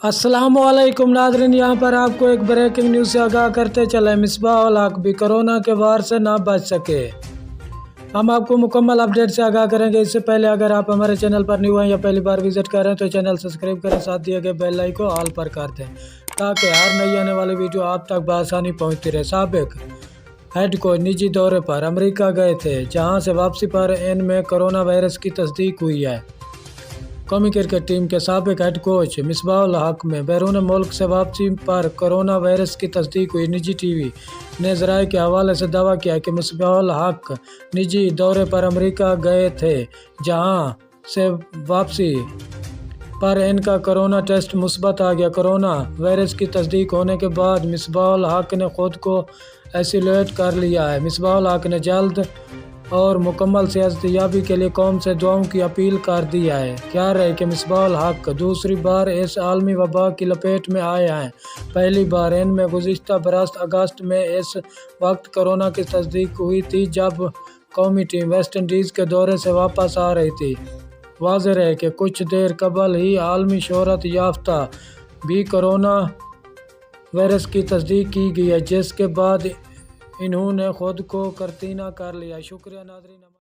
अस्सलामुअलैकुम नाज़रीन, यहाँ पर आपको एक ब्रेकिंग न्यूज़ से आगाह करते चले। मिसबाह उल हक भी कोरोना के वार से ना बच सके। हम आपको मुकम्मल अपडेट से आगाह करेंगे। इससे पहले अगर आप हमारे चैनल पर न्यू हैं या पहली बार विजिट कर रहे हैं तो चैनल सब्सक्राइब करें, साथ दिए गए बेल आइकन को ऑल पर कर दें ताकि हर नई आने वाली वीडियो आप तक बआसानी पहुँचती रहे। साबिक हेड कोच निजी दौरे पर अमेरिका गए थे, जहाँ से वापसी पर इनमें कोरोना वायरस की तस्दीक हुई है। कौमी क्रिकेट टीम के साबिक हेड कोच मिसबाह उल हक में बैरून मुल्क से वापसी पर कोरोना वायरस की तस्दीक हुई। निजी टीवी ने ज़राए के हवाले से दावा किया कि मिसबाह उल हक निजी दौरे पर अमेरिका गए थे, जहां से वापसी पर इनका कोरोना टेस्ट मुस्बत आ गया। कोरोना वायरस की तस्दीक होने के बाद मिसबाह उल हक ने खुद को आइसोलेट कर लिया है। मिसबाह उल हक ने जल्द और मुकम्मल सेहतयाबी के लिए कौम से दुआओं की अपील कर दिया है। क्या रहे कि मिसबाह उल हक दूसरी बार इस आलमी वबा की लपेट में आए हैं। पहली बार इनमें गुज़िश्ता बरस अगस्त में इस वक्त कोरोना की तस्दीक हुई थी, जब कौमी टीम वेस्ट इंडीज़ के दौरे से वापस आ रही थी। वाज़ेह रहे कि कुछ देर कबल ही आलमी शोहरत याफ्ता भी कोरोना वायरस की तस्दीक की गई है, जिसके बाद इन्होंने खुद को करतीना कर लिया। शुक्रिया नाज़रीन।